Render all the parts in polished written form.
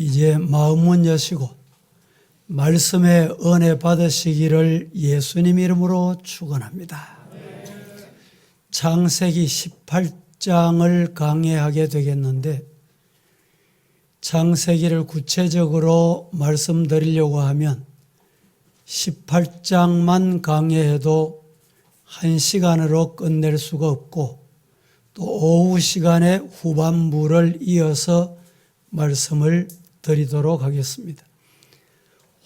이제 마음문 여시고 말씀의 은혜 받으시기를 예수님 이름으로 축원합니다. 창세기 18장을 강해하게 되겠는데 창세기를 구체적으로 말씀드리려고 하면 18장만 강해해도 1시간으로 끝낼 수가 없고 또 오후 시간에 후반부를 이어서 말씀을 드리도록 하겠습니다.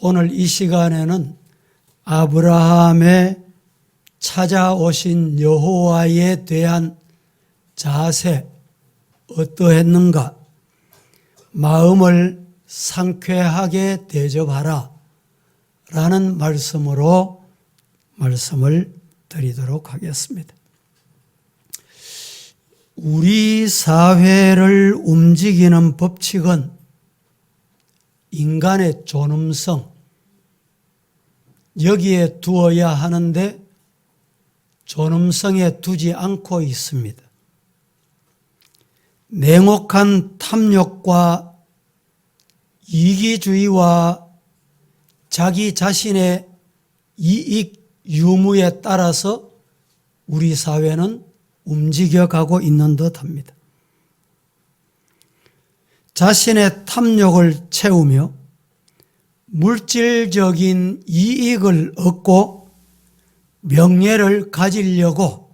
오늘 이 시간에는 아브라함의 찾아오신 여호와에 대한 자세 어떠했는가, 마음을 상쾌하게 대접하라 라는 말씀으로 말씀을 드리도록 하겠습니다. 우리 사회를 움직이는 법칙은 인간의 존엄성, 여기에 두어야 하는데 존엄성에 두지 않고 있습니다. 냉혹한 탐욕과 이기주의와 자기 자신의 이익 유무에 따라서 우리 사회는 움직여가고 있는 듯합니다. 자신의 탐욕을 채우며 물질적인 이익을 얻고 명예를 가지려고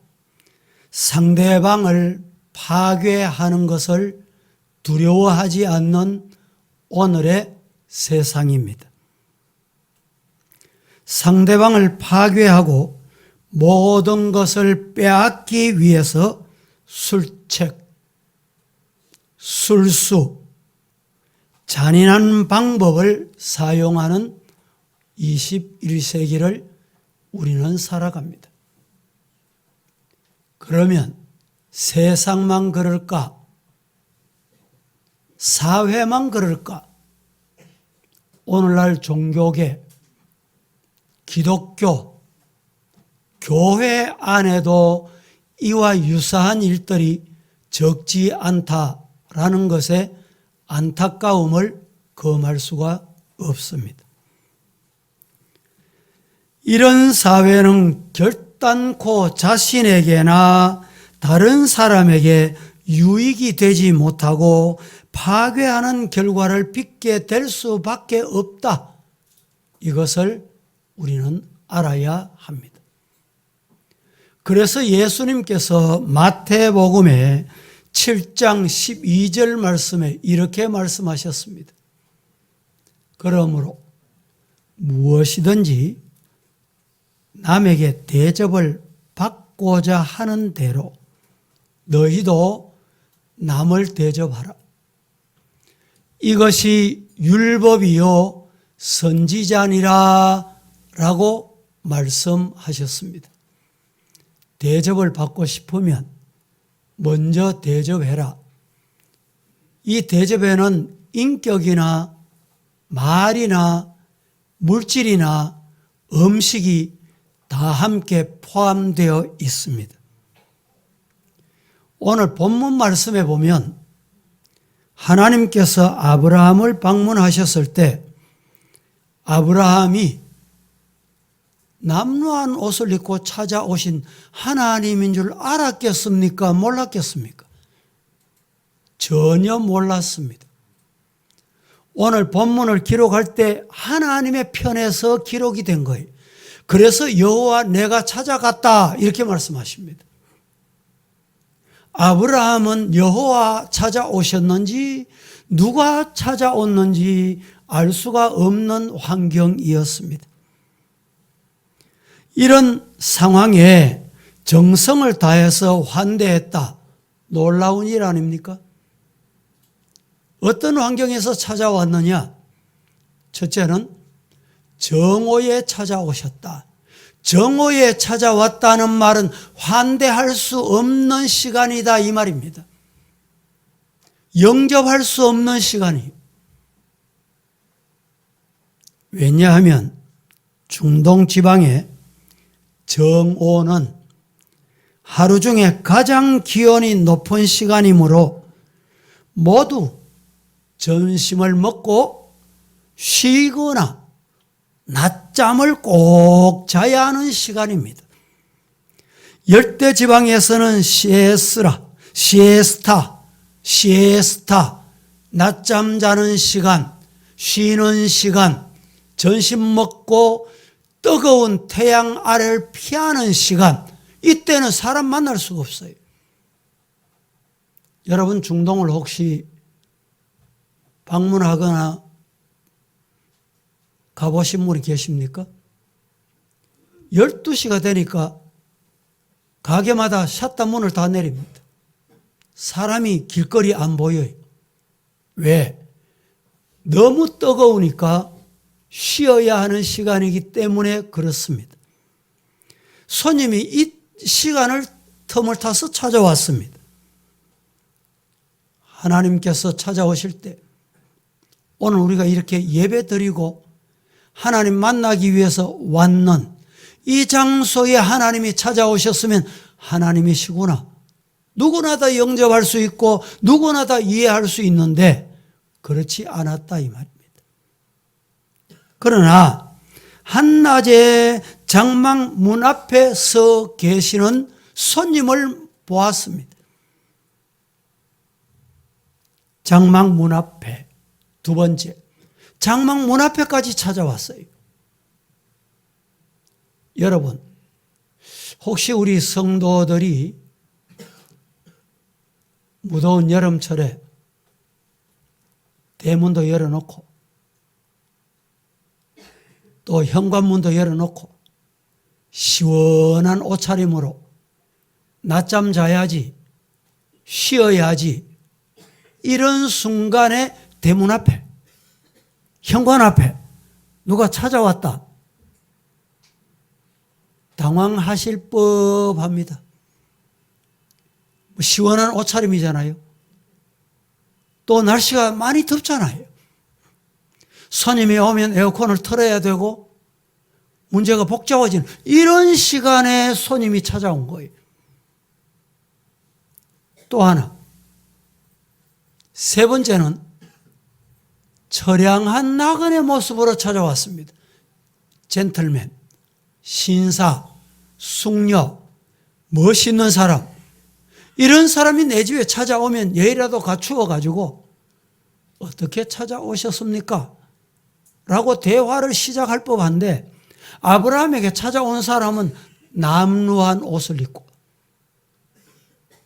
상대방을 파괴하는 것을 두려워하지 않는 오늘의 세상입니다. 상대방을 파괴하고 모든 것을 빼앗기 위해서 술책, 술수, 잔인한 방법을 사용하는 21세기를 우리는 살아갑니다. 그러면 세상만 그럴까? 사회만 그럴까? 오늘날 종교계, 기독교, 교회 안에도 이와 유사한 일들이 적지 않다라는 것에 안타까움을 금할 수가 없습니다. 이런 사회는 결단코 자신에게나 다른 사람에게 유익이 되지 못하고 파괴하는 결과를 빚게 될 수밖에 없다. 이것을 우리는 알아야 합니다. 그래서 예수님께서 마태복음의 7장 12절 말씀에 이렇게 말씀하셨습니다. 그러므로 무엇이든지 남에게 대접을 받고자 하는 대로 너희도 남을 대접하라. 이것이 율법이요 선지자니라 라고 말씀하셨습니다. 대접을 받고 싶으면 먼저 대접해라. 이 대접에는 인격이나 말이나 물질이나 음식이 다 함께 포함되어 있습니다. 오늘 본문 말씀에 보면 하나님께서 아브라함을 방문하셨을 때 아브라함이 남루한 옷을 입고 찾아오신 하나님인 줄 알았겠습니까? 몰랐겠습니까? 전혀 몰랐습니다. 오늘 본문을 기록할 때 하나님의 편에서 기록이 된 거예요. 그래서 여호와 내가 찾아갔다 이렇게 말씀하십니다. 아브라함은 여호와 찾아오셨는지 누가 찾아왔는지 알 수가 없는 환경이었습니다. 이런 상황에 정성을 다해서 환대했다. 놀라운 일 아닙니까? 어떤 환경에서 찾아왔느냐? 첫째는 정오에 찾아오셨다. 정오에 찾아왔다는 말은 환대할 수 없는 시간이다 이 말입니다. 영접할 수 없는 시간이. 왜냐하면 중동 지방에 정오는 하루 중에 가장 기온이 높은 시간이므로 모두 점심을 먹고 쉬거나 낮잠을 꼭 자야 하는 시간입니다. 열대 지방에서는 시에스타, 낮잠 자는 시간, 쉬는 시간, 점심 먹고 뜨거운 태양 아래를 피하는 시간, 이때는 사람 만날 수가 없어요. 여러분 중동을 혹시 방문하거나 가보신 분이 계십니까? 12시가 되니까 가게마다 샷다 문을 다 내립니다. 사람이 길거리 안 보여요. 왜? 너무 뜨거우니까 쉬어야 하는 시간이기 때문에 그렇습니다. 손님이 이 시간을 틈을 타서 찾아왔습니다. 하나님께서 찾아오실 때 오늘 우리가 이렇게 예배 드리고 하나님 만나기 위해서 왔는 이 장소에 하나님이 찾아오셨으면 하나님이시구나. 누구나 다 영접할 수 있고 누구나 다 이해할 수 있는데 그렇지 않았다 이 말입니다. 그러나 한낮에 장막 문 앞에 서 계시는 손님을 보았습니다. 장막 문 앞에, 두 번째, 장막 문 앞에까지 찾아왔어요. 여러분, 혹시 우리 성도들이 무더운 여름철에 대문도 열어놓고 또 현관문도 열어놓고 시원한 옷차림으로 낮잠 자야지, 쉬어야지, 이런 순간에 대문 앞에, 현관 앞에 누가 찾아왔다. 당황하실 법합니다. 시원한 옷차림이잖아요. 또 날씨가 많이 덥잖아요. 손님이 오면 에어컨을 틀어야 되고 문제가 복잡해지는 이런 시간에 손님이 찾아온 거예요. 또 하나, 세 번째는 처량한 나그네 모습으로 찾아왔습니다. 젠틀맨, 신사, 숙녀, 멋있는 사람, 이런 사람이 내 집에 찾아오면 예의라도 갖추어 가지고 어떻게 찾아오셨습니까? 라고 대화를 시작할 법한데 아브라함에게 찾아온 사람은 남루한 옷을 입고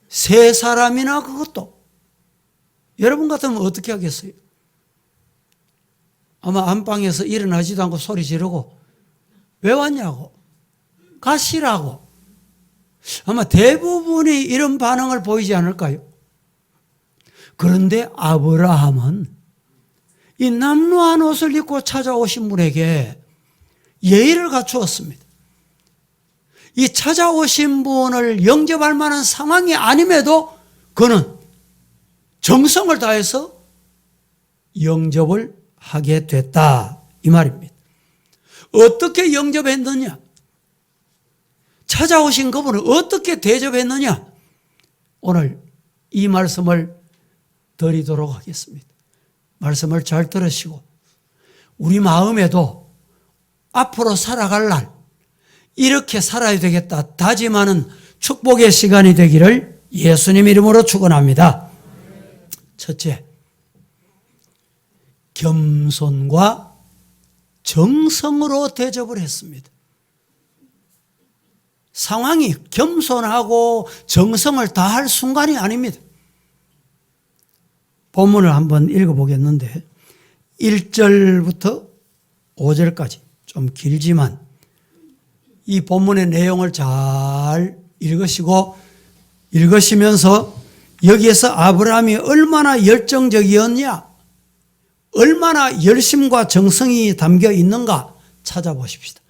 세 사람이나 그것도 여러분 같으면 어떻게 하겠어요? 아마 안방에서 일어나지도 않고 소리 지르고 왜 왔냐고, 가시라고. 아마 대부분이 이런 반응을 보이지 않을까요? 그런데 아브라함은 이 남루한 옷을 입고 찾아오신 분에게 예의를 갖추었습니다. 이 찾아오신 분을 영접할 만한 상황이 아님에도 그는 정성을 다해서 영접을 하게 됐다 이 말입니다. 어떻게 영접했느냐? 찾아오신 그분을 어떻게 대접했느냐? 오늘 이 말씀을 드리도록 하겠습니다. 말씀을 잘 들으시고 우리 마음에도 앞으로 살아갈 날 이렇게 살아야 되겠다 다짐하는 축복의 시간이 되기를 예수님 이름으로 축원합니다. 첫째, 겸손과 정성으로 대접을 했습니다. 상황이 겸손하고 정성을 다할 순간이 아닙니다. 본문을 한번 읽어보겠는데 1절부터 5절까지 좀 길지만 이 본문의 내용을 잘 읽으시면서 여기에서 아브라함이 얼마나 열정적이었냐, 얼마나 열심과 정성이 담겨 있는가 찾아보십시다.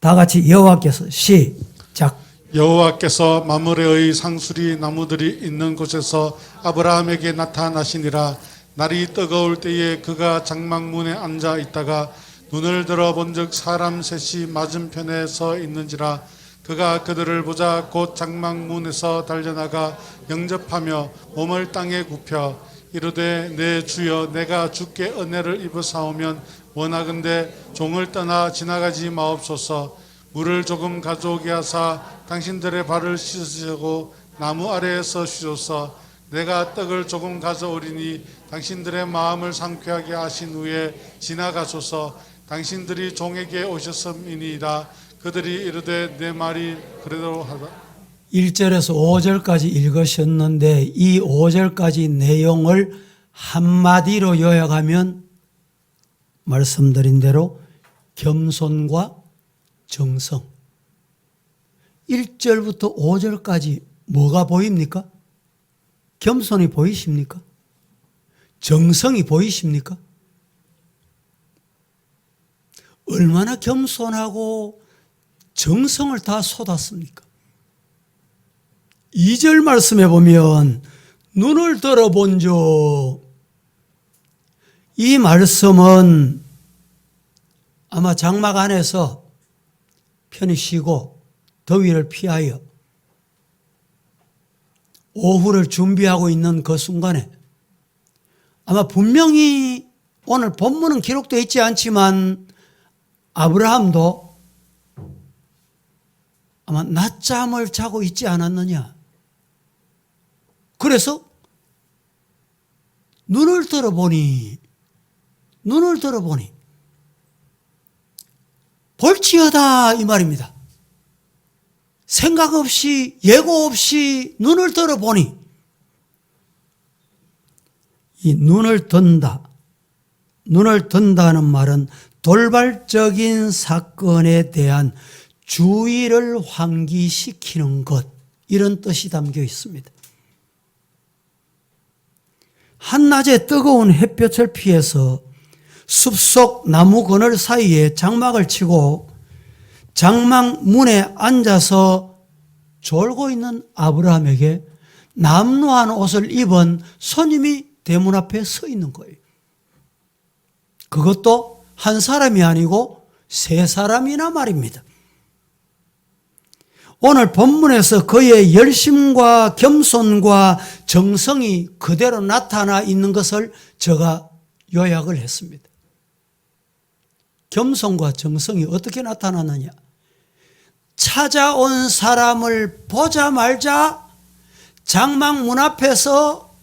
다 같이 여호와께서 시작. 여호와께서 마므레의 상수리 나무들이 있는 곳에서 아브라함에게 나타나시니라. 날이 뜨거울 때에 그가 장막문에 앉아 있다가 눈을 들어 본즉 사람 셋이 맞은편에 서 있는지라. 그가 그들을 보자 곧 장막문에서 달려나가 영접하며 몸을 땅에 굽혀 이르되 내 주여 내가 주께 은혜를 입어사오면 원하건대 종을 떠나 지나가지 마옵소서. 물을 조금 가져오게 하사 당신들의 발을 씻으시고 나무 아래에서 쉬소서. 내가 떡을 조금 가져오리니 당신들의 마음을 상쾌하게 하신 후에 지나가소서. 당신들이 종에게 오셨음이니이다. 그들이 이르되 내 말이 그대로 하다. 1절에서 5절까지 읽으셨는데 이 5절까지 내용을 한마디로 요약하면 말씀드린 대로 겸손과 정성. 1절부터 5절까지 뭐가 보입니까? 겸손이 보이십니까? 정성이 보이십니까? 얼마나 겸손하고 정성을 다 쏟았습니까? 2절 말씀해 보면 눈을 들어본즉, 이 말씀은 아마 장막 안에서 편히 쉬고 더위를 피하여 오후를 준비하고 있는 그 순간에 아마 분명히 오늘 본문은 기록되어 있지 않지만 아브라함도 아마 낮잠을 자고 있지 않았느냐. 그래서 눈을 들어보니 볼지어다 이 말입니다. 생각 없이 예고 없이 눈을 들어보니, 이 눈을 든다는 말은 돌발적인 사건에 대한 주의를 환기시키는 것, 이런 뜻이 담겨 있습니다. 한낮에 뜨거운 햇볕을 피해서 숲속 나무 그늘 사이에 장막을 치고 장막 문에 앉아서 졸고 있는 아브라함에게 남루한 옷을 입은 손님이 대문 앞에 서 있는 거예요. 그것도 한 사람이 아니고 세 사람이나 말입니다. 오늘 본문에서 그의 열심과 겸손과 정성이 그대로 나타나 있는 것을 제가 요약을 했습니다. 겸손과 정성이 어떻게 나타나느냐? 찾아온 사람을 보자마자 장막 문 앞에서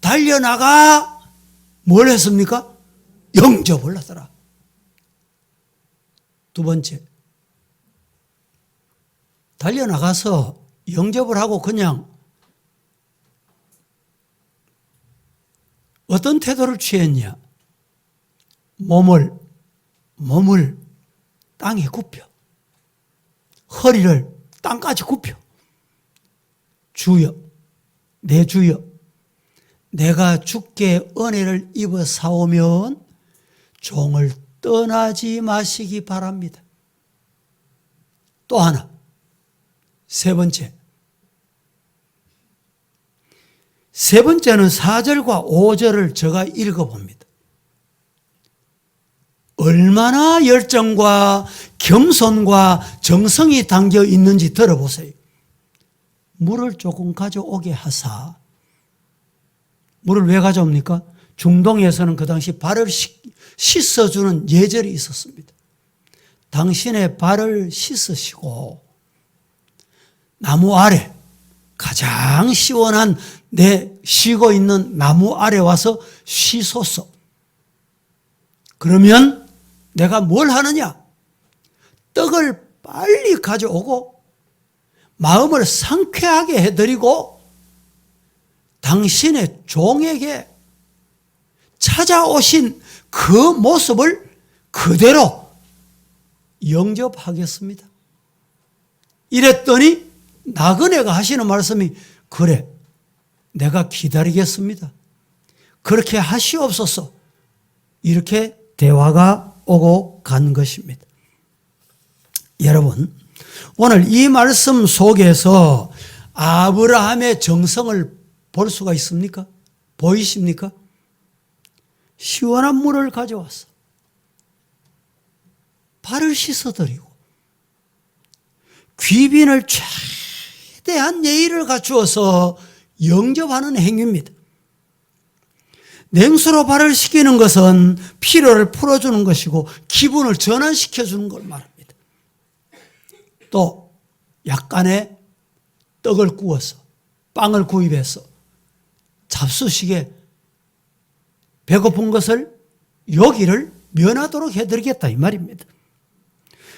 달려나가 뭘 했습니까? 영접을 하더라. 두 번째, 달려나가서 영접을 하고 그냥 어떤 태도를 취했냐? 몸을 땅에 굽혀, 허리를 땅까지 굽혀, 주여, 내 주여, 내가 주께 은혜를 입어 사오면 종을 떠나지 마시기 바랍니다. 또 하나, 세 번째는 4절과 5절을 제가 읽어봅니다. 얼마나 열정과 겸손과 정성이 담겨 있는지 들어보세요. 물을 조금 가져오게 하사. 물을 왜 가져옵니까? 중동에서는 그 당시 발을 씻어주는 예절이 있었습니다. 당신의 발을 씻으시고 나무 아래, 가장 시원한 내 쉬고 있는 나무 아래 와서 쉬소서. 그러면 내가 뭘 하느냐? 떡을 빨리 가져오고 마음을 상쾌하게 해드리고 당신의 종에게 찾아오신 그 모습을 그대로 영접하겠습니다. 이랬더니 나그네가 하시는 말씀이, 그래, 내가 기다리겠습니다. 그렇게 하시옵소서. 이렇게 대화가 오고 간 것입니다. 여러분, 오늘 이 말씀 속에서 아브라함의 정성을 볼 수가 있습니까? 보이십니까? 시원한 물을 가져왔어. 발을 씻어드리고 귀빈을 최대한 예의를 갖추어서 영접하는 행위입니다. 냉수로 발을 시키는 것은 피로를 풀어주는 것이고 기분을 전환시켜주는 걸 말합니다. 또 약간의 떡을 구워서 빵을 구입해서 잡수시게 배고픈 것을 요기를 면하도록 해드리겠다 이 말입니다.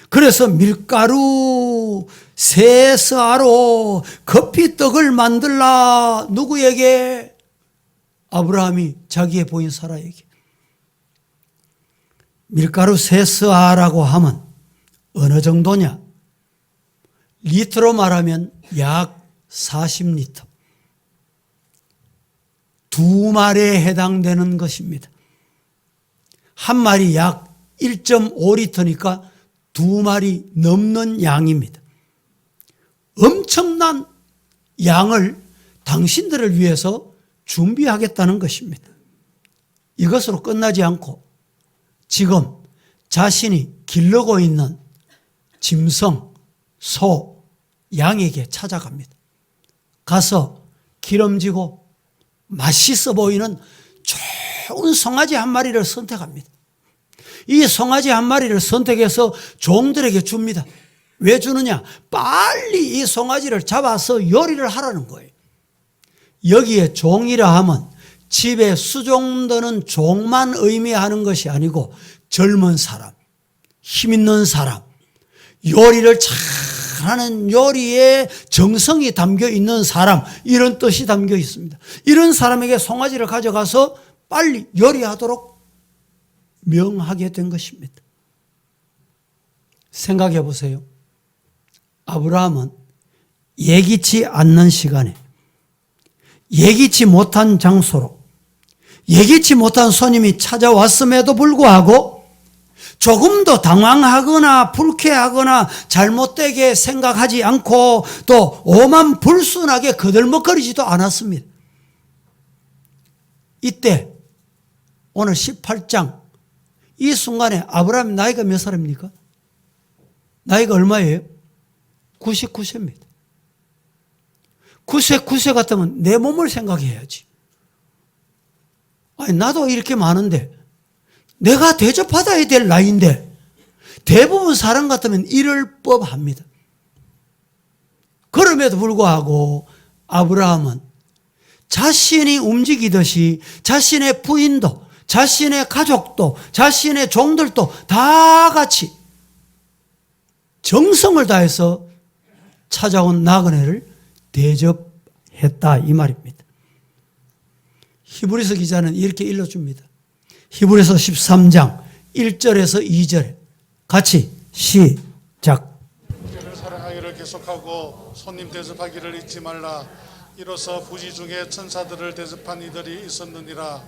그래서 밀가루 세스아로 커피떡을 만들라. 누구에게? 아브라함이 자기의 부인 사라에게. 밀가루 세스아라고 하면 어느 정도냐? 리터로 말하면 약 40리터. 2마리에 해당되는 것입니다. 한 마리 약 1.5리터니까 2마리 넘는 양입니다. 엄청난 양을 당신들을 위해서 준비하겠다는 것입니다. 이것으로 끝나지 않고 지금 자신이 기르고 있는 짐승, 소, 양에게 찾아갑니다. 가서 기름지고 맛있어 보이는 좋은 송아지 한 마리를 선택합니다. 이 송아지 한 마리를 선택해서 종들에게 줍니다. 왜 주느냐? 빨리 이 송아지를 잡아서 요리를 하라는 거예요. 여기에 종이라 하면 집에 수종드는 종만 의미하는 것이 아니고 젊은 사람, 힘 있는 사람, 요리를 잘하는 요리에 정성이 담겨 있는 사람, 이런 뜻이 담겨 있습니다. 이런 사람에게 송아지를 가져가서 빨리 요리하도록 명하게 된 것입니다. 생각해 보세요. 아브라함은 예기치 않는 시간에 예기치 못한 장소로 예기치 못한 손님이 찾아왔음에도 불구하고 조금도 당황하거나 불쾌하거나 잘못되게 생각하지 않고 또 오만불순하게 거들먹거리지도 않았습니다. 이때 오늘 18장 이 순간에 아브라함 나이가 몇 살입니까? 나이가 얼마예요? 99세입니다. 9세 같으면 내 몸을 생각해야지. 아니, 나도 이렇게 많은데 내가 대접받아야 될 나이인데 대부분 사람 같으면 이럴 법합니다. 그럼에도 불구하고 아브라함은 자신이 움직이듯이 자신의 부인도 자신의 가족도 자신의 종들도 다 같이 정성을 다해서 찾아온 나그네를 대접했다 이 말입니다. 히브리서 기자는 이렇게 일러줍니다. 히브리서 13장 1절에서 2절에 같이 시작. 형제를 사랑하기를 계속하고 손님 대접하기를 잊지 말라. 이로써 부지 중에 천사들을 대접한 이들이 있었느니라.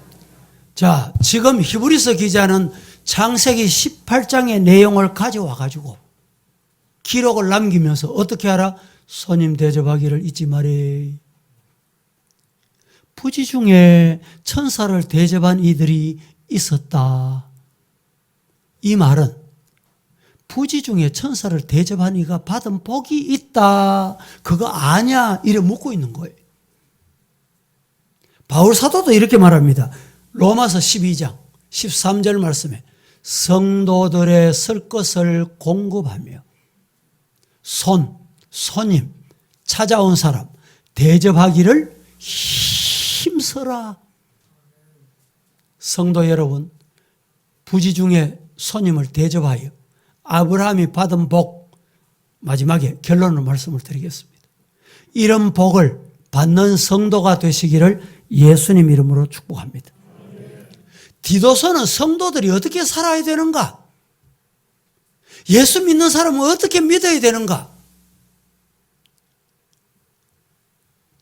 자, 지금 히브리서 기자는 창세기 18장의 내용을 가져와 가지고 기록을 남기면서 어떻게 하라? 손님 대접하기를 잊지 말에. 부지 중에 천사를 대접한 이들이 있었다. 이 말은 부지 중에 천사를 대접한 이가 받은 복이 있다. 그거 아냐? 이래 묻고 있는 거예요. 바울 사도도 이렇게 말합니다. 로마서 12장 13절 말씀에 성도들의 쓸 것을 공급하며 손님, 찾아온 사람 대접하기를 힘써라. 성도 여러분, 부지 중에 손님을 대접하여 아브라함이 받은 복, 마지막에 결론으로 말씀을 드리겠습니다. 이런 복을 받는 성도가 되시기를 예수님 이름으로 축복합니다. 디도서는 성도들이 어떻게 살아야 되는가? 예수 믿는 사람은 어떻게 믿어야 되는가?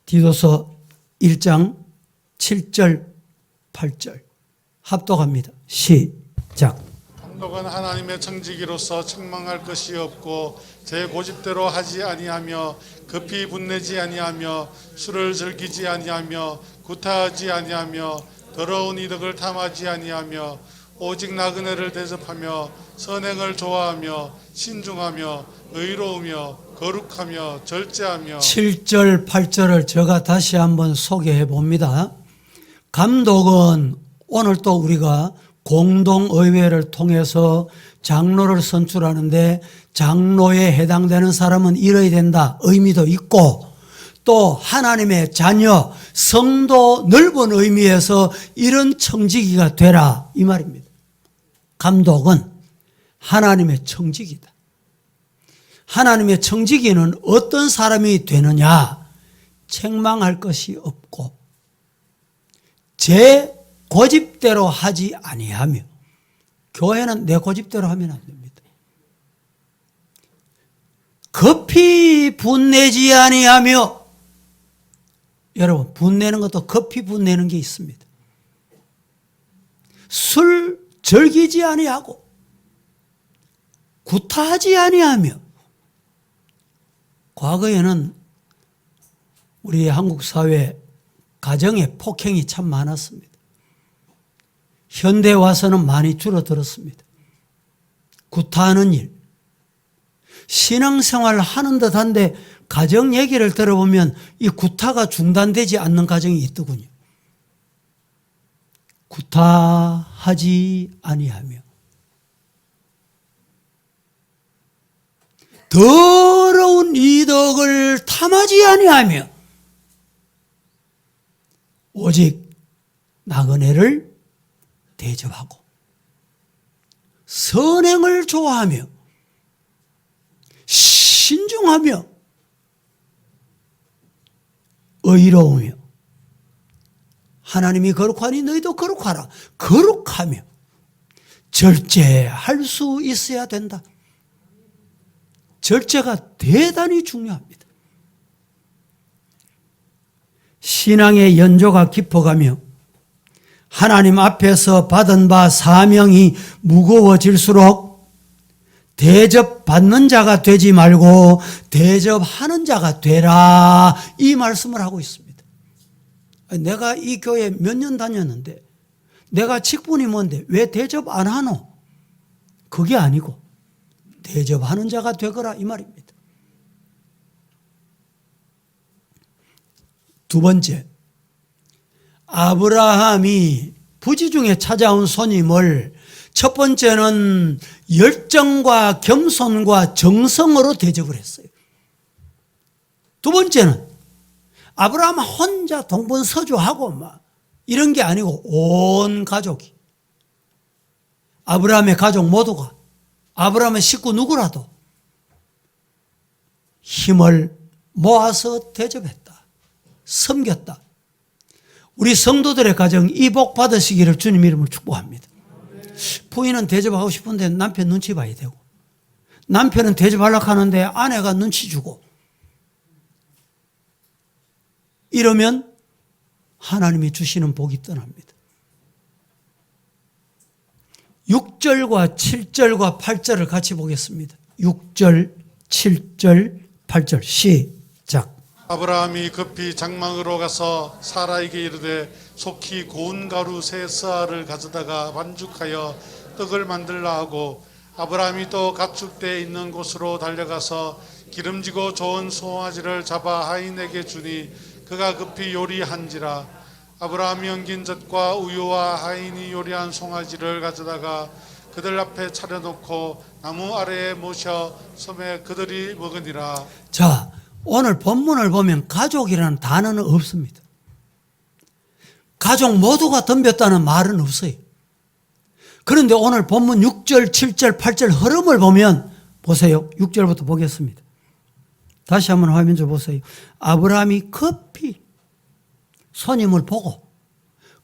디도서 1장 7절 8절 합독합니다. 시작. 감독은 하나님의 청지기로서 책망할 것이 없고 제 고집대로 하지 아니하며 급히 분내지 아니하며 술을 즐기지 아니하며 구타하지 아니하며 더러운 이득을 탐하지 아니하며 오직 나그네를 대접하며 선행을 좋아하며 신중하며 의로우며 거룩하며 절제하며 7절, 8절을 제가 다시 한번 소개해 봅니다. 감독은 오늘 또 우리가 공동의회를 통해서 장로를 선출하는데 장로에 해당되는 사람은 이뤄야 된다 의미도 있고, 또 하나님의 자녀, 성도 넓은 의미에서 이런 청지기가 되라 이 말입니다. 감독은 하나님의 청지기다. 하나님의 청지기는 어떤 사람이 되느냐? 책망할 것이 없고 제 고집대로 하지 아니하며, 교회는 내 고집대로 하면 안 됩니다. 급히 분내지 아니하며, 여러분 분내는 것도 급히 분내는 게 있습니다. 술 즐기지 아니하고 구타하지 아니하며. 과거에는 우리 한국 사회 가정에 폭행이 참 많았습니다. 현대에 와서는 많이 줄어들었습니다. 구타하는 일, 신앙생활을 하는 듯한데 가정 얘기를 들어보면 이 구타가 중단되지 않는 가정이 있더군요. 구타하지 아니하며 더러운 이덕을 탐하지 아니하며 오직 나그네를 대접하고 선행을 좋아하며 신중하며 의로우며, 하나님이 거룩하니 너희도 거룩하라. 거룩하며 절제할 수 있어야 된다. 절제가 대단히 중요합니다. 신앙의 연조가 깊어가며 하나님 앞에서 받은 바 사명이 무거워질수록 대접받는 자가 되지 말고 대접하는 자가 되라 이 말씀을 하고 있습니다. 내가 이 교회 몇 년 다녔는데 내가 직분이 뭔데 왜 대접 안 하노? 그게 아니고 대접하는 자가 되거라 이 말입니다. 두 번째, 아브라함이 부지 중에 찾아온 손님을 첫 번째는 열정과 겸손과 정성으로 대접을 했어요. 두 번째는 아브라함 혼자 동분서주하고 막 이런 게 아니고 온 가족이, 아브라함의 가족 모두가, 아브라함의 식구 누구라도 힘을 모아서 대접했다, 섬겼다. 우리 성도들의 가정 이 복 받으시기를 주님 이름으로 축복합니다. 부인은 대접하고 싶은데 남편 눈치 봐야 되고, 남편은 대접하려고 하는데 아내가 눈치 주고, 이러면 하나님이 주시는 복이 떠납니다. 6절과 7절과 8절을 같이 보겠습니다. 6절, 7절, 8절 시작. 아브라함이 급히 장막으로 가서 사라에게 이르되 속히 고운 가루 세 스아를 가져다가 반죽하여 떡을 만들라 하고, 아브라함이 또 가축대에 있는 곳으로 달려가서 기름지고 좋은 송아지를 잡아 하인에게 주니 그가 급히 요리한지라. 아브라함이 엉긴 젖과 우유와 하인이 요리한 송아지를 가져다가 그들 앞에 차려놓고 나무 아래에 모셔 섬에 그들이 먹으니라. 자, 오늘 본문을 보면 가족이라는 단어는 없습니다. 가족 모두가 덤볐다는 말은 없어요. 그런데 오늘 본문 6절, 7절, 8절 흐름을 보면 보세요. 6절부터 보겠습니다. 다시 한번 화면 좀 보세요. 아브라함이 급히 손님을 보고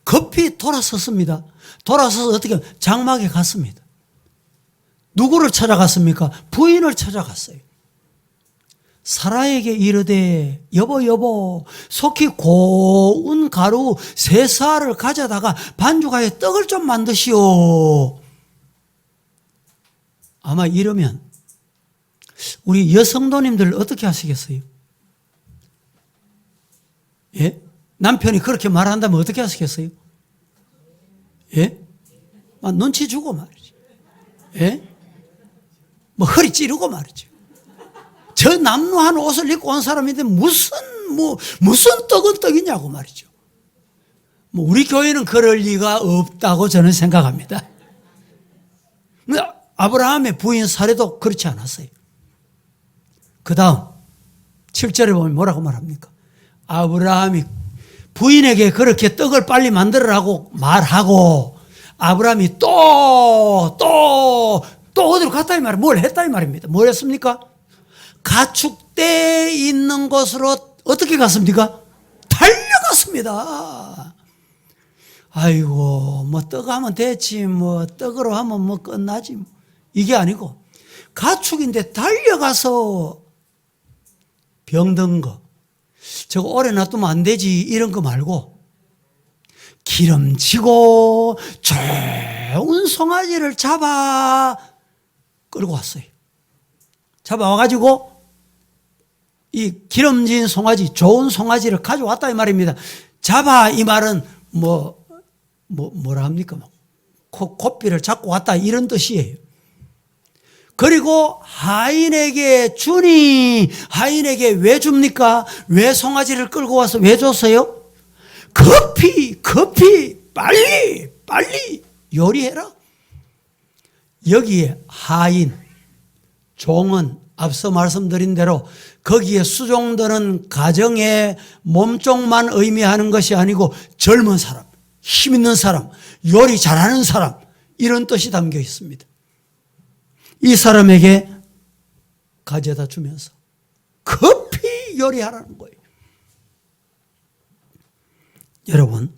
급히 돌아섰습니다. 돌아서서 어떻게 장막에 갔습니다. 누구를 찾아갔습니까? 부인을 찾아갔어요. 사라에게 이르되 여보 속히 고운 가루 세 스아를 가져다가 반죽하여 떡을 좀 만드시오. 아마 이러면 우리 여성도님들 어떻게 하시겠어요? 예? 남편이 그렇게 말한다면 어떻게 하시겠어요? 예? 막 눈치 주고 말이지. 예? 뭐 허리 찌르고 말이죠. 저 남루한 옷을 입고 온 사람인데 무슨 떡은 떡이냐고 말이죠. 뭐 우리 교회는 그럴 리가 없다고 저는 생각합니다. 아브라함의 부인 사례도 그렇지 않았어요. 그 다음 7절에 보면 뭐라고 말합니까? 아브라함이 부인에게 그렇게 떡을 빨리 만들으라고 말하고 아브라함이 또 어디로 갔다 이 말이에요. 뭘 했다 이 말입니다. 뭘 했습니까? 가축대 있는 곳으로 어떻게 갔습니까? 달려갔습니다. 아이고 뭐 떡 하면 됐지 뭐 떡으로 하면 뭐 끝나지 뭐. 이게 아니고 가축인데 달려가서 병든 거 저거 오래 놔두면 안 되지 이런 거 말고 기름지고 좋은 송아지를 잡아 끌고 왔어요. 잡아와가지고 이 기름진 송아지 좋은 송아지를 가져왔다 이 말입니다. 잡아 이 말은 뭐라 합니까? 고삐를 잡고 왔다 이런 뜻이에요. 그리고 하인에게 주니 하인에게 왜 줍니까? 왜 송아지를 끌고 와서 왜 줬어요? 급히 빨리 요리해라. 여기에 하인 종은 앞서 말씀드린 대로 거기에 수종들은 가정의 몸쪽만 의미하는 것이 아니고 젊은 사람, 힘 있는 사람, 요리 잘하는 사람 이런 뜻이 담겨 있습니다. 이 사람에게 가져다 주면서 급히 요리하라는 거예요. 여러분,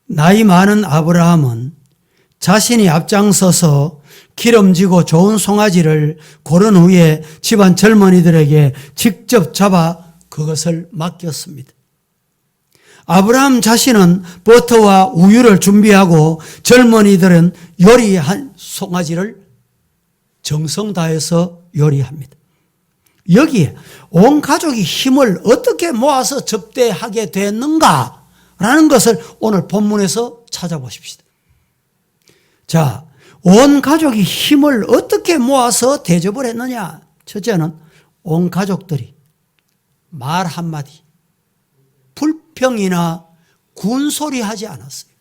나이 많은 아브라함은 자신이 앞장서서 기름지고 좋은 송아지를 고른 후에 집안 젊은이들에게 직접 잡아 그것을 맡겼습니다. 아브라함 자신은 버터와 우유를 준비하고 젊은이들은 요리한 송아지를 정성 다해서 요리합니다. 여기에 온 가족이 힘을 어떻게 모아서 접대하게 됐는가라는 것을 오늘 본문에서 찾아보십시다. 자, 온 가족이 힘을 어떻게 모아서 대접을 했느냐? 첫째는 온 가족들이 말 한마디, 불평이나 군소리 하지 않았어요.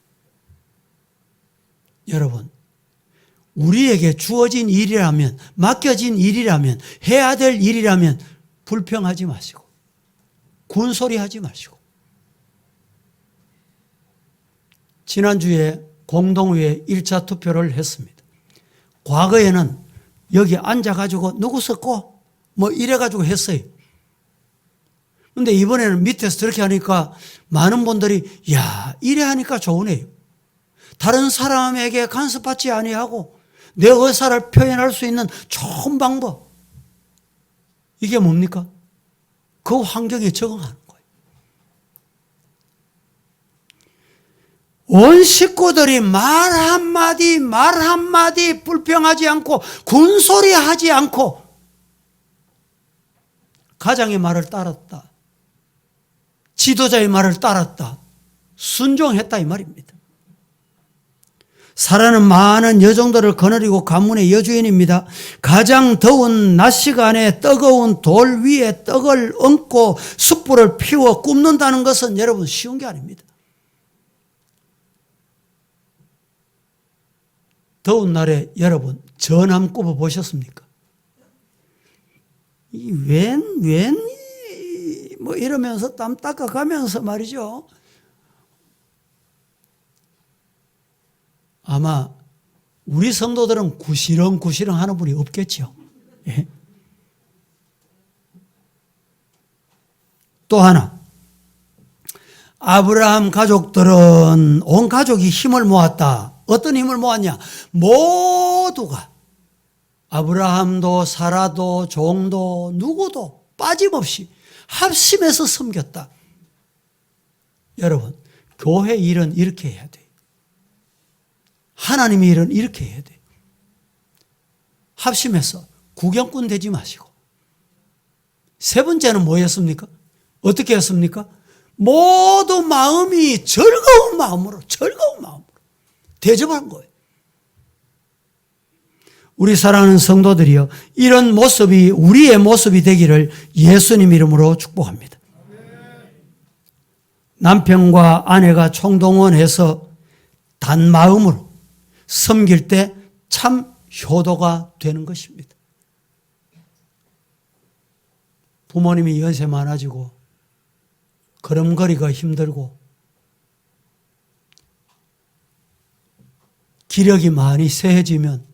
여러분, 우리에게 주어진 일이라면, 맡겨진 일이라면, 해야 될 일이라면 불평하지 마시고 군소리 하지 마시고. 지난주에 공동회에 1차 투표를 했습니다. 과거에는 여기 앉아가지고 누구 썼고 뭐 이래가지고 했어요. 근데 이번에는 밑에서 저렇게 하니까 많은 분들이 야 이래 하니까 좋으네요. 다른 사람에게 간섭받지 아니하고 내 의사를 표현할 수 있는 좋은 방법. 이게 뭡니까? 그 환경에 적응하는 거예요. 온 식구들이 말 한마디 불평하지 않고 군소리하지 않고 가장의 말을 따랐다. 지도자의 말을 따랐다. 순종했다 이 말입니다. 사라는 많은 여종들을 거느리고 가문의 여주인입니다. 가장 더운 낮 시간에 뜨거운 돌 위에 떡을 얹고 숯불을 피워 굽는다는 것은 여러분 쉬운 게 아닙니다. 더운 날에 여러분 전함 굽어 보셨습니까? 뭐 이러면서 땀 닦아가면서 말이죠. 아마 우리 성도들은 구시렁구시렁 하는 분이 없겠죠. 예? 또 하나, 아브라함 가족들은 온 가족이 힘을 모았다. 어떤 힘을 모았냐? 모두가 아브라함도 사라도 종도 누구도 빠짐없이 합심해서 섬겼다. 여러분, 교회 일은 이렇게 해야 돼요. 하나님의 일은 이렇게 해야 돼요. 합심해서 구경꾼 되지 마시고. 세 번째는 뭐였습니까? 어떻게 했습니까? 모두 마음이 즐거운 마음으로 대접한 거예요. 우리 사랑하는 성도들이여, 이런 모습이 우리의 모습이 되기를 예수님 이름으로 축복합니다. 남편과 아내가 총동원해서 단마음으로 섬길 때 참 효도가 되는 것입니다. 부모님이 연세 많아지고 걸음걸이가 힘들고 기력이 많이 세해지면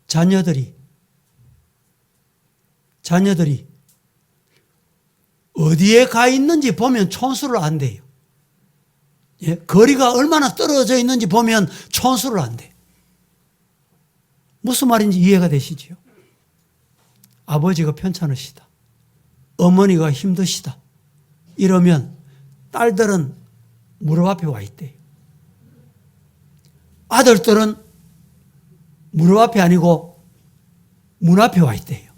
자녀들이 어디에 가 있는지 보면 촌수를 안대요. 예? 거리가 얼마나 떨어져 있는지 보면 촌수를 안대요. 무슨 말인지 이해가 되시지요? 아버지가 편찮으시다, 어머니가 힘드시다 이러면 딸들은 무릎 앞에 와 있대요. 아들들은 무릎 앞에 아니고 문 앞에 와 있대요.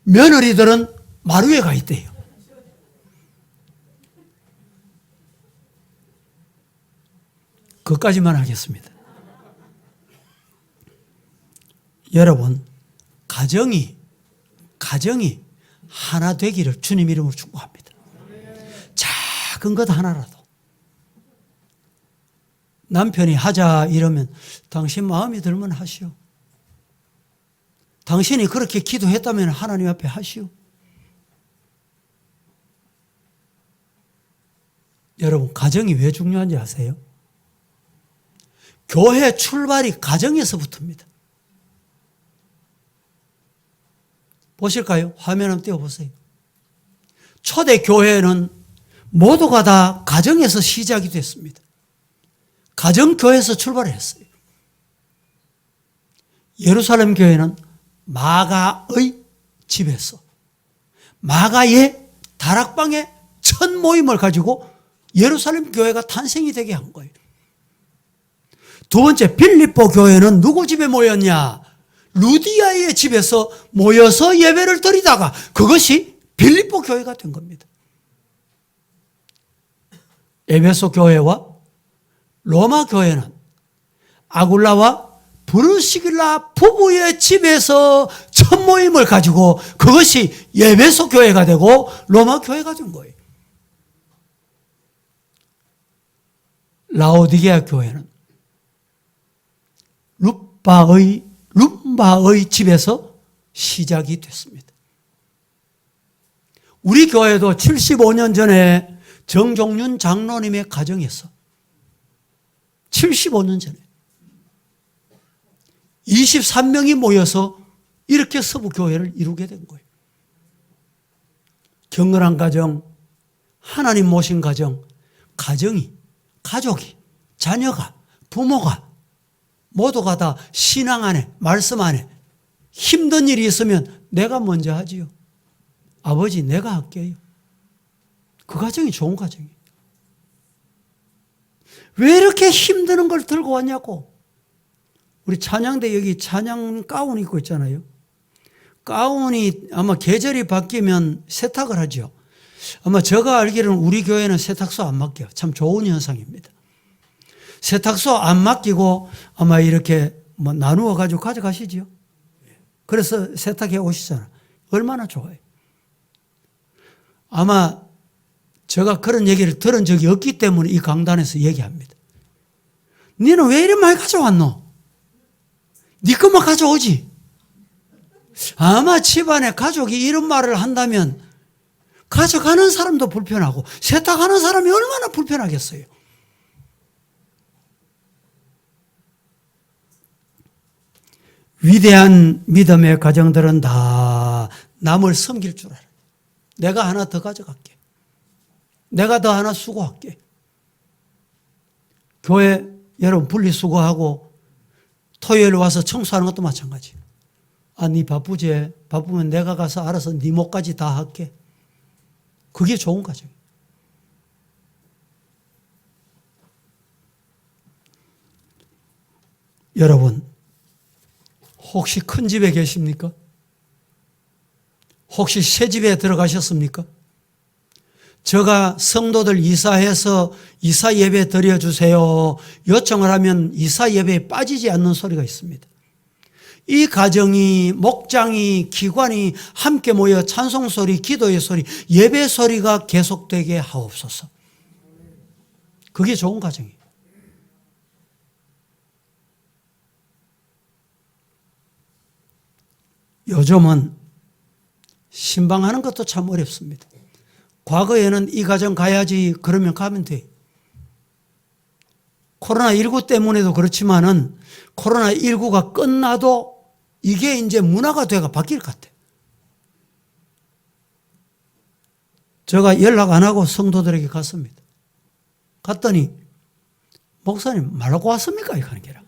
며느리들은 마루에 가 있대요. 그것까지만 하겠습니다. 여러분, 가정이 하나 되기를 주님 이름으로 축복합니다. 작은 것 하나라도 남편이 하자 이러면 당신 마음이 들면 하시오. 당신이 그렇게 기도했다면 하나님 앞에 하시오. 여러분, 가정이 왜 중요한지 아세요? 교회 출발이 가정에서부터입니다. 보실까요? 화면 한번 띄워보세요. 초대 교회는 모두가 다 가정에서 시작이 됐습니다. 가정교회에서 출발했어요. 예루살렘 교회는 마가의 집에서, 마가의 다락방의 첫 모임을 가지고 예루살렘 교회가 탄생이 되게 한 거예요. 두 번째, 빌립보 교회는 누구 집에 모였냐? 루디아의 집에서 모여서 예배를 드리다가 그것이 빌립보 교회가 된 겁니다. 에베소 교회와 로마 교회는 아굴라와 브루시길라 부부의 집에서 첫 모임을 가지고 그것이 에베소 교회가 되고 로마 교회가 된 거예요. 라오디게아 교회는 룸바의 집에서 시작이 됐습니다. 우리 교회도 75년 전에 정종윤 장로님의 가정에서 75년 전에 23명이 모여서 이렇게 서부교회를 이루게 된 거예요. 경건한 가정, 하나님 모신 가정, 가족이, 자녀가, 부모가 모두가 다 신앙 안에, 말씀 안에 힘든 일이 있으면 내가 먼저 하지요. 아버지, 내가 할게요. 그 가정이 좋은 가정이에요. 왜 이렇게 힘드는 걸 들고 왔냐고. 우리 찬양대 여기 찬양 가운 입고 있잖아요. 가운이 아마 계절이 바뀌면 세탁을 하죠. 아마 제가 알기로는 우리 교회는 세탁소 안 맡겨요. 참 좋은 현상입니다. 세탁소 안 맡기고 아마 이렇게 나누어 가지고 가져가시죠. 그래서 세탁해 오시잖아요. 얼마나 좋아요. 아마 제가 그런 얘기를 들은 적이 없기 때문에 이 강단에서 얘기합니다. 너는 왜 이리 많이 가져왔노? 네 것만 가져오지. 아마 집안에 가족이 이런 말을 한다면 가져가는 사람도 불편하고 세탁하는 사람이 얼마나 불편하겠어요. 위대한 믿음의 가정들은 다 남을 섬길 줄 알아요. 내가 하나 더 가져갈게. 내가 더 하나 수고할게. 교회 여러분 분리수거하고 토요일 와서 청소하는 것도 마찬가지. 아, 네 바쁘지? 바쁘면 내가 가서 알아서 네 목까지 다 할게. 그게 좋은 가정이에요. 여러분, 혹시 큰 집에 계십니까? 혹시 새 집에 들어가셨습니까? 제가 성도들 이사해서 이사 예배 드려주세요 요청을 하면 이사 예배에 빠지지 않는 소리가 있습니다. 이 가정이, 목장이, 기관이 함께 모여 찬송 소리, 기도의 소리, 예배 소리가 계속되게 하옵소서. 그게 좋은 가정이에요. 요즘은 신방하는 것도 참 어렵습니다. 과거에는 이 가정 가야지 그러면 가면 돼. 코로나19 때문에도 그렇지만은 코로나19가 끝나도 이게 이제 문화가 돼가 바뀔 것 같아요. 제가 연락 안 하고 성도들에게 갔습니다. 갔더니 목사님 말하고 왔습니까? 이렇게 하는 게라.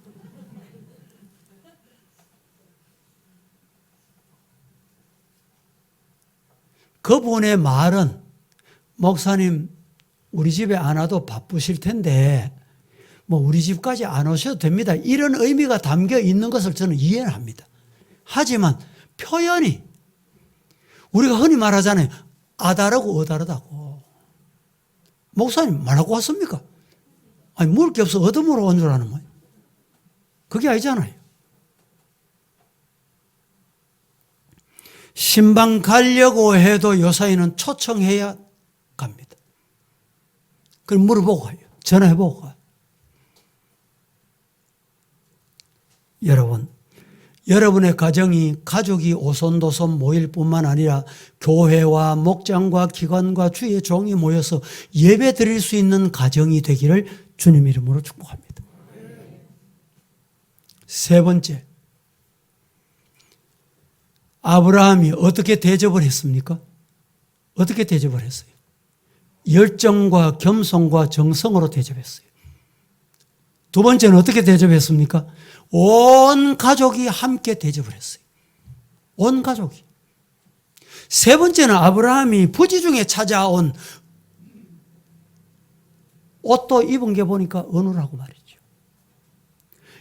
그분의 말은 목사님 우리 집에 안 와도 바쁘실 텐데 뭐 우리 집까지 안 오셔도 됩니다. 이런 의미가 담겨 있는 것을 저는 이해를 합니다. 하지만 표현이 우리가 흔히 말하잖아요. 아다르고 어다르다고. 목사님 말하고 왔습니까? 아니 물을 게 없어 얻음으로 온 줄 아는 거예요. 그게 아니잖아요. 신방 가려고 해도 요사이는 초청해야 갑니다. 그럼 물어보고 가요. 전화해보고 가요. 여러분, 여러분의 가정이 가족이 오손도손 모일 뿐만 아니라 교회와 목장과 기관과 주의 종이 모여서 예배 드릴 수 있는 가정이 되기를 주님 이름으로 축복합니다. 세 번째, 아브라함이 어떻게 대접을 했습니까? 어떻게 대접을 했어요? 열정과 겸손과 정성으로 대접했어요. 두 번째는 어떻게 대접했습니까? 온 가족이 함께 대접을 했어요. 온 가족이. 세 번째는 아브라함이 부지 중에 찾아온 옷도 입은 게 보니까 은우라고 말이죠.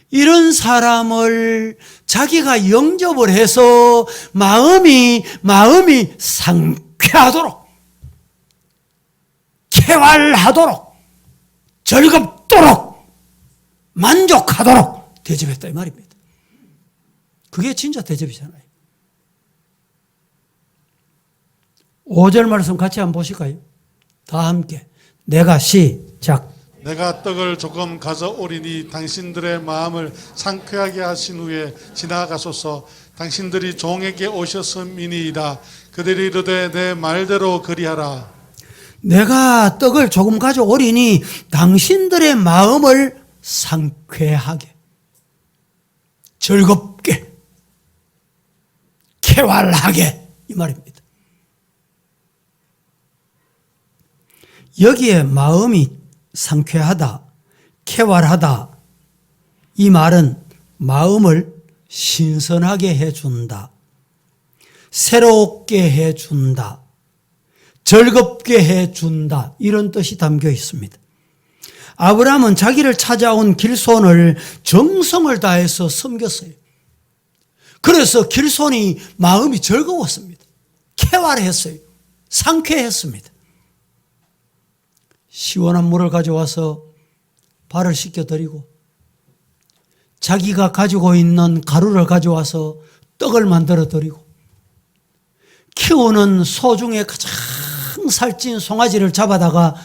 이런 사람을 자기가 영접을 해서 마음이 상쾌하도록, 쾌활하도록, 즐겁도록, 만족하도록 대접했다 이 말입니다. 그게 진짜 대접이잖아요. 5절 말씀 같이 한번 보실까요? 다 함께. 내가 시작. 내가 떡을 조금 가져오리니 당신들의 마음을 상쾌하게 하신 후에 지나가소서. 당신들이 종에게 오셨음이니이다. 그들이 이르되 내 말대로 그리하라. 내가 떡을 조금 가져오리니 당신들의 마음을 상쾌하게, 즐겁게, 쾌활하게 이 말입니다. 여기에 마음이 상쾌하다, 쾌활하다 이 말은 마음을 신선하게 해준다, 새롭게 해준다, 즐겁게 해준다 이런 뜻이 담겨 있습니다. 아브라함은 자기를 찾아온 길손을 정성을 다해서 섬겼어요. 그래서 길손이 마음이 즐거웠습니다. 쾌활했어요. 상쾌했습니다. 시원한 물을 가져와서 발을 씻겨드리고 자기가 가지고 있는 가루를 가져와서 떡을 만들어드리고 키우는 소 중에 가장 살찐 송아지를 잡아다가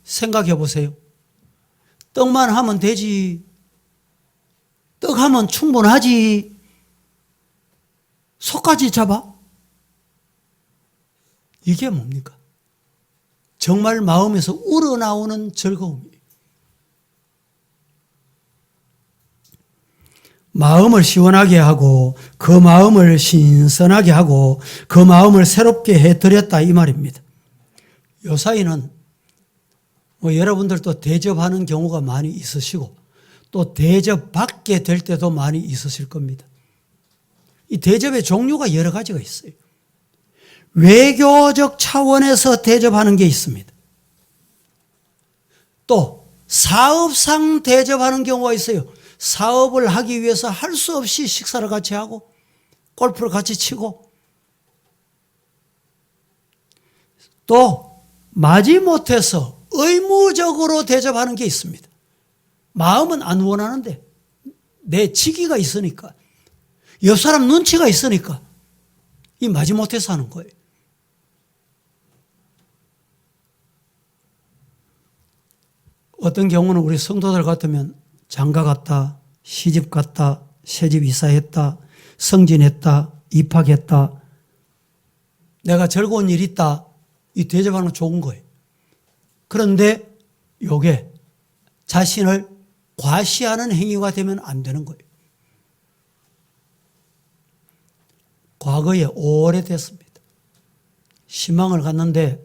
생각해 보세요. 떡만 하면 되지. 떡하면 충분하지. 소까지 잡아? 이게 뭡니까? 정말 마음에서 우러나오는 즐거움이에요. 마음을 시원하게 하고 그 마음을 신선하게 하고 그 마음을 새롭게 해드렸다 이 말입니다. 요사이는 여러분들도 대접하는 경우가 많이 있으시고 또 대접받게 될 때도 많이 있으실 겁니다. 이 대접의 종류가 여러 가지가 있어요. 외교적 차원에서 대접하는 게 있습니다. 또 사업상 대접하는 경우가 있어요. 사업을 하기 위해서 할 수 없이 식사를 같이 하고 골프를 같이 치고 또 마지못해서 의무적으로 대접하는 게 있습니다. 마음은 안 원하는데 내 직위가 있으니까, 옆 사람 눈치가 있으니까 이 마지못해서 하는 거예요. 어떤 경우는 우리 성도들 같으면 장가 갔다, 시집 갔다, 새집 이사했다, 승진했다, 입학했다, 내가 즐거운 일 있다, 이 대접하는 건 좋은 거예요. 그런데 이게 자신을 과시하는 행위가 되면 안 되는 거예요. 과거에 오래됐습니다. 신방을 갔는데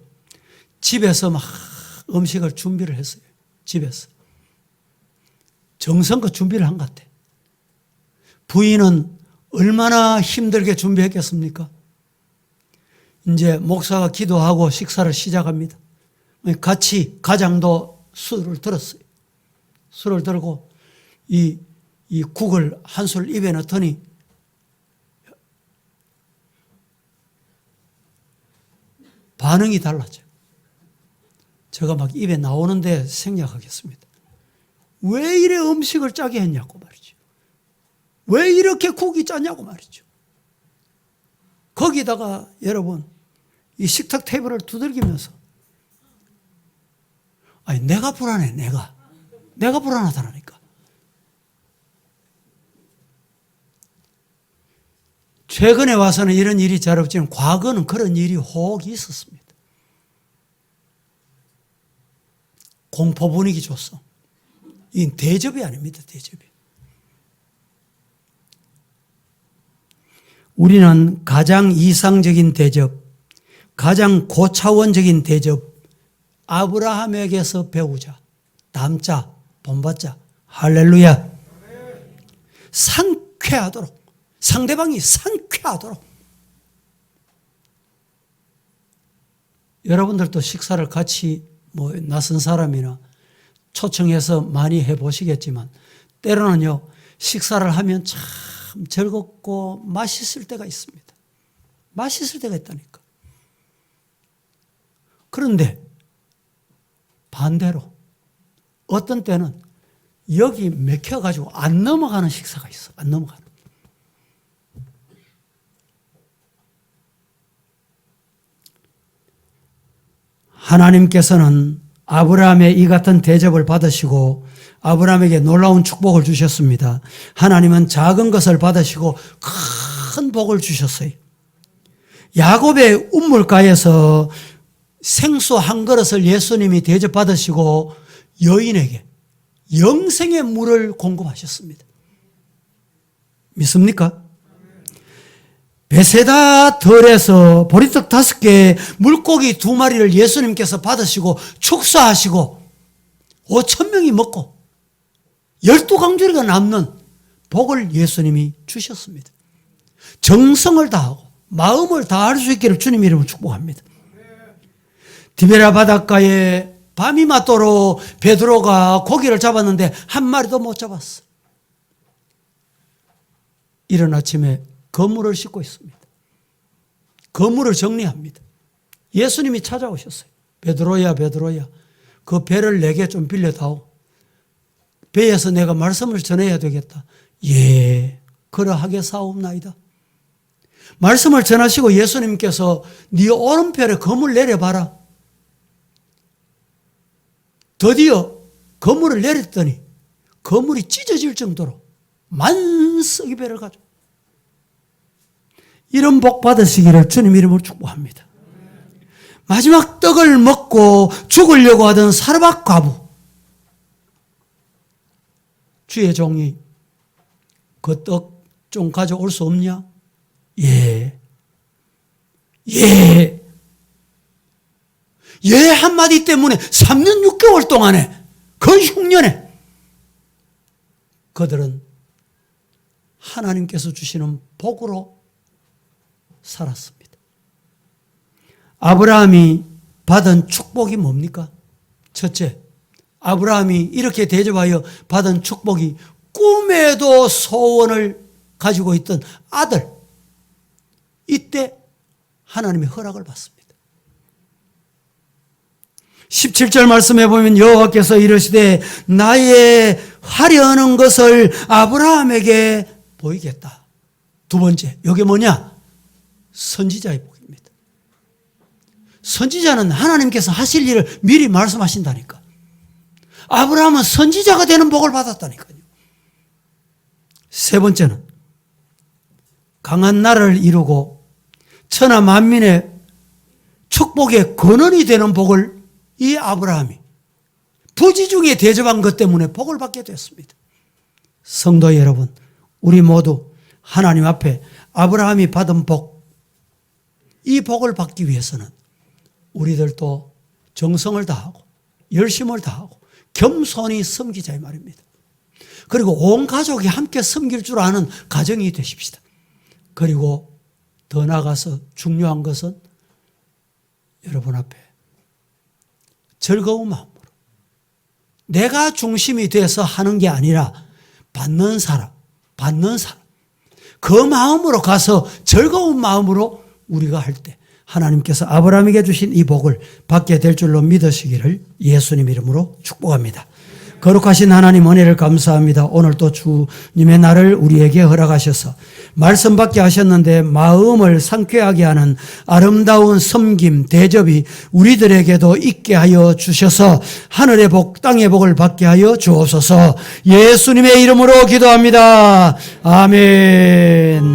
집에서 막 음식을 준비를 했어요. 집에서. 정성껏 준비를 한 것 같아. 부인은 얼마나 힘들게 준비했겠습니까? 이제 목사가 기도하고 식사를 시작합니다. 같이 가장도 술을 들었어요. 술을 들고 이 국을 한 술 입에 넣더니 반응이 달라져요. 제가 막 입에 나오는데 생략하겠습니다. 왜 이래 음식을 짜게 했냐고 말이죠. 왜 이렇게 국이 짜냐고 말이죠. 거기다가 여러분 이 식탁 테이블을 두들기면서 아니 내가 불안해. 내가 불안하다니까. 최근에 와서는 이런 일이 잘 없지만 과거는 그런 일이 혹 있었습니다. 공포 분위기 줬어. 이 대접이 아닙니다. 대접이. 우리는 가장 이상적인 대접, 가장 고차원적인 대접, 아브라함에게서 배우자. 담자, 본받자. 할렐루야. 상쾌하도록, 상대방이 상쾌하도록. 여러분들도 식사를 같이 낯선 사람이나 초청해서 많이 해보시겠지만 때로는요, 식사를 하면 참 즐겁고 맛있을 때가 있습니다. 맛있을 때가 있다니까. 그런데 반대로 어떤 때는 여기 맥혀가지고 안 넘어가는 식사가 있어. 안 넘어가는. 하나님께서는 아브라함의 이 같은 대접을 받으시고 아브라함에게 놀라운 축복을 주셨습니다. 하나님은 작은 것을 받으시고 큰 복을 주셨어요. 야곱의 우물가에서 생수 한 그릇을 예수님이 대접받으시고 여인에게 영생의 물을 공급하셨습니다. 믿습니까? 베세다 들에서 보리떡 5개, 물고기 2마리를 예수님께서 받으시고 축사하시고 5,000명이 먹고 12강줄기가 남는 복을 예수님이 주셨습니다. 정성을 다하고 마음을 다할 수 있기를 주님 이름으로 축복합니다. 디베라 바닷가에 밤이 맞도록 베드로가 고기를 잡았는데 한 마리도 못 잡았어. 이른 아침에 그물을 씻고 있습니다. 그물을 정리합니다. 예수님이 찾아오셨어요. 베드로야, 베드로야, 그 배를 내게 좀 빌려다오. 배에서 내가 말씀을 전해야 되겠다. 예, 그러하겠사옵나이다. 말씀을 전하시고 예수님께서 네 오른편에 그물 내려봐라. 드디어 그물을 내렸더니 그물이 찢어질 정도로 만석의 배를 가져. 이런 복 받으시기를 주님 이름으로 축복합니다. 마지막 떡을 먹고 죽으려고 하던 사르밧 과부. 주의 종이 그 떡 좀 가져올 수 없냐? 예. 예. 예 한마디 때문에 3년 6개월 동안에 그 흉년에 그들은 하나님께서 주시는 복으로 살았습니다. 아브라함이 받은 축복이 뭡니까? 첫째, 아브라함이 이렇게 대접하여 받은 축복이 꿈에도 소원을 가지고 있던 아들. 이때 하나님의 허락을 받습니다. 17절 말씀해 보면 여호와께서 이르시되 나의 하려는 것을 아브라함에게 보이겠다. 두 번째, 이게 뭐냐? 선지자의 복입니다. 선지자는 하나님께서 하실 일을 미리 말씀하신다니까. 아브라함은 선지자가 되는 복을 받았다니까요. 세 번째는 강한 나라를 이루고 천하 만민의 축복의 근원이 되는 복을 이 아브라함이 부지 중에 대접한 것 때문에 복을 받게 됐습니다. 성도 여러분, 우리 모두 하나님 앞에 아브라함이 받은 복, 이 복을 받기 위해서는 우리들도 정성을 다하고 열심을 다하고 겸손히 섬기자 이 말입니다. 그리고 온 가족이 함께 섬길 줄 아는 가정이 되십시다. 그리고 더 나아가서 중요한 것은 여러분 앞에 즐거운 마음으로 내가 중심이 돼서 하는 게 아니라 받는 사람 그 마음으로 가서 즐거운 마음으로 우리가 할 때 하나님께서 아브라함에게 주신 이 복을 받게 될 줄로 믿으시기를 예수님 이름으로 축복합니다. 거룩하신 하나님 은혜를 감사합니다. 오늘 또 주님의 날을 우리에게 허락하셔서 말씀 받게 하셨는데 마음을 상쾌하게 하는 아름다운 섬김, 대접이 우리들에게도 있게 하여 주셔서 하늘의 복, 땅의 복을 받게 하여 주옵소서. 예수님의 이름으로 기도합니다. 아멘.